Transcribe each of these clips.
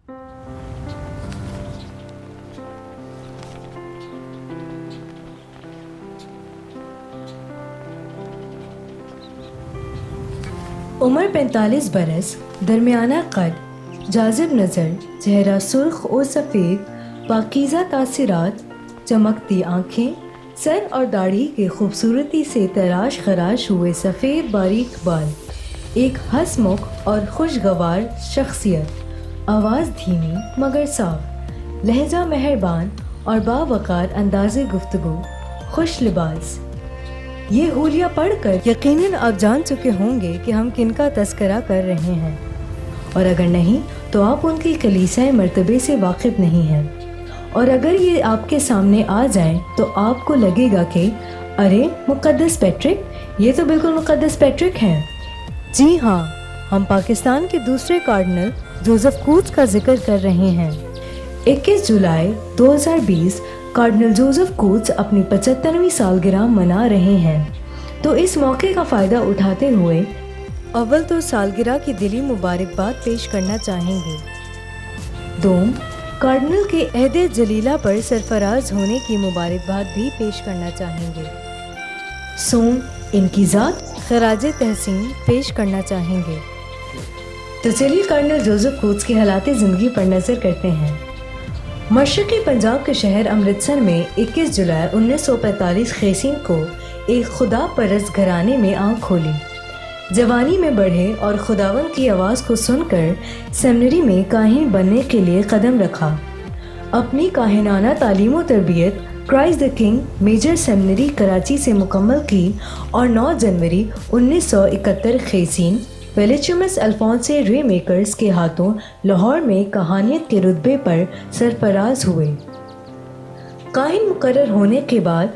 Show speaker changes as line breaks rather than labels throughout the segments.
عمر 45 برس، درمیانہ قد، جاذب نظر، چہرہ سرخ و سفید، پاکیزہ تاثرات، چمکتی آنکھیں، سر اور داڑھی کے خوبصورتی سے تراش خراش ہوئے سفید باریک بال، ایک ہنسمکھ اور خوشگوار شخصیت، آواز دھیمی مگر صاف، لہجہ مہربان اور باوقار انداز گفتگو، خوش لباس۔ یہ حولیہ پڑھ کر یقیناً آپ جان چکے ہوں گے کہ ہم کن کا تذکرہ کر رہے ہیں، اور اگر نہیں تو آپ ان کی کلیسہ مرتبے سے واقف نہیں ہیں، اور اگر یہ آپ کے سامنے آ جائیں تو آپ کو لگے گا کہ ارے مقدس پیٹرک، یہ تو بالکل مقدس پیٹرک ہیں۔ جی ہاں، ہم پاکستان کے دوسرے کارڈنل جوزف کوٹس کا ذکر کر رہے ہیں۔ 21 جولائی 2020 کارڈنل جوزف کوٹس اپنی 75ویں سالگرہ منا رہے ہیں، تو اس موقع کا فائدہ اٹھاتے ہوئے اول تو سالگرہ کی دلی مبارکباد پیش کرنا چاہیں گے، دوم کارڈنل کے عہد جلیلہ پر سرفراز ہونے کی مبارکباد بھی پیش کرنا چاہیں گے، سوم ان کی ذات خراج تحسین پیش کرنا چاہیں گے۔ تو چلیے کارڈنل جوزف کوٹس کی حالات زندگی پر نظر کرتے ہیں۔ مشرقی پنجاب کے شہر امرتسر میں 21 جولائی 1945 خیسین کو ایک خدا پرست گھرانے میں آنکھ کھولی۔ جوانی میں بڑھے اور خداوند کی آواز کو سن کر سیمنری میں کاہن بننے کے لیے قدم رکھا۔ اپنی کاہنانہ تعلیم و تربیت Christ the King Major Seminary Karachi سے مکمل کی اور 9 جنوری 1971 خیسین ویلیچمس الفونسے رے میکرز کے ہاتھوں لاہور میں کہانیت کے رتبے پر سرفراز ہوئے۔ کاہن مقرر ہونے کے بعد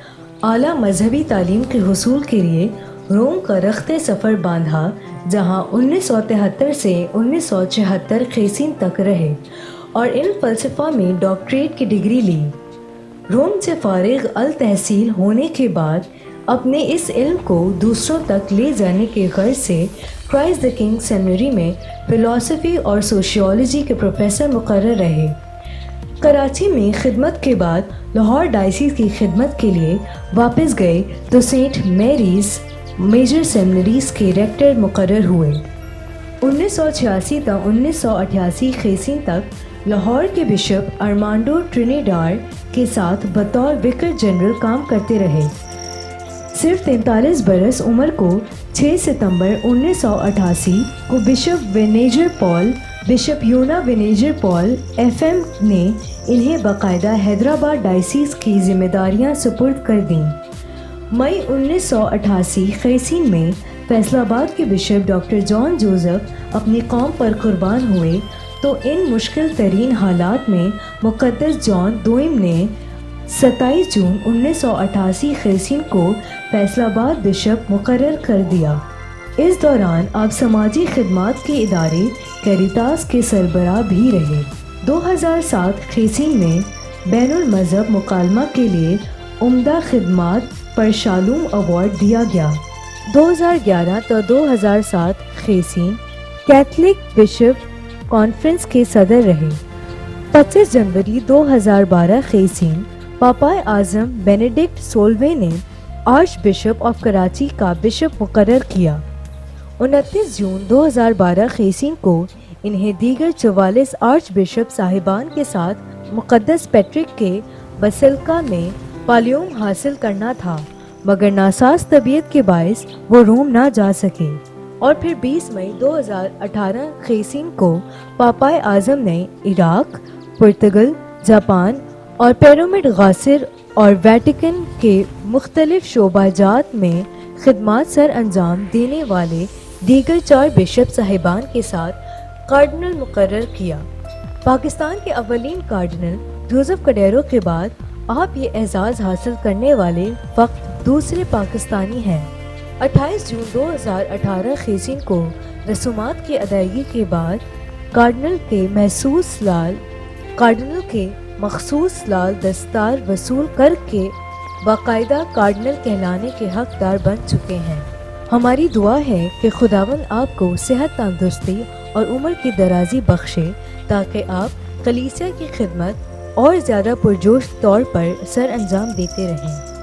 اعلیٰ مذہبی تعلیم کے حصول کے لیے روم کا رخت سفر باندھا، جہاں 1973 سے 1976 خیسین تک رہے اور علم فلسفہ میں ڈاکٹریٹ کی ڈگری لی۔ روم سے فارغ التحصیل ہونے کے بعد اپنے اس علم کو دوسروں تک لے جانے کے غرض سے کرائسٹ دی کنگ سیمنری میں فلسفی اور سوشیولوجی کے پروفیسر مقرر رہے۔ کراچی میں خدمت کے بعد لاہور ڈائسیس کی خدمت کے لیے واپس گئے تو سینٹ میریز میجر سیمنریز کے ریکٹر مقرر ہوئے۔ 1986 تا 1988 خیسین تک لاہور کے بشپ ارمانڈو ٹرینیڈار کے ساتھ بطور وکر جنرل کام کرتے رہے۔ صرف 43 برس عمر کو 6 ستمبر 1988 کو بشپ یونا وینیجر پال ایف ایم نے انہیں باقاعدہ حیدرآباد ڈائسیس کی ذمہ داریاں سپرد کر دیں۔ مئی 1988 خیسین میں فیصل آباد کے بشپ ڈاکٹر جان جوزف اپنی قوم پر قربان ہوئے، تو ان مشکل ترین حالات میں مقدس جان دوئم نے 27 جون 1988 خیسین کو فیصل آباد بشپ مقرر کر دیا۔ اس دوران آپ سماجی خدمات کے ادارے کیریٹاس کے سربراہ بھی رہے۔ 2007 خیسین میں بین المذہب مکالمہ کے لیے عمدہ خدمات پر شالوم ایوارڈ دیا گیا۔ 2011 تا 2007 خیسین کیتھولک بشپ کانفرنس کے صدر رہے۔ 25 جنوری 2012 خیسین پاپائے اعظم بینیڈکٹ 16ویں نے آرچ بشپ آف کراچی کا بشپ مقرر کیا۔ 29 جون 2012 خیسین کو انہیں دیگر 44 آرچ بشپ صاحبان کے ساتھ مقدس پیٹرک کے بسیلکا میں پالیوم حاصل کرنا تھا، مگر ناساز طبیعت کے باعث وہ روم نہ جا سکے، اور پھر 20 مئی 2018 خیسین کو پاپائے اعظم نے عراق، پرتگال، جاپان اور پیرامڈ غاصر اور ویٹیکن کے مختلف شعبہ جات میں خدمات سر انجام دینے والے دیگر 4 بشپ صاحبان کے ساتھ کارڈنل مقرر کیا۔ پاکستان کے اولین کارڈنل جوزف کڈیرو کے بعد آپ یہ اعزاز حاصل کرنے والے وقت دوسرے پاکستانی ہیں۔ 28 جون 2018 خیسین کو رسومات کی ادائیگی کے بعد کارڈنل کے مخصوص لال دستار وصول کر کے باقاعدہ کارڈنل کہلانے کے حقدار بن چکے ہیں۔ ہماری دعا ہے کہ خداوند آپ کو صحت، تندرستی اور عمر کی درازی بخشے تاکہ آپ کلیسیا کی خدمت اور زیادہ پرجوش طور پر سر انجام دیتے رہیں۔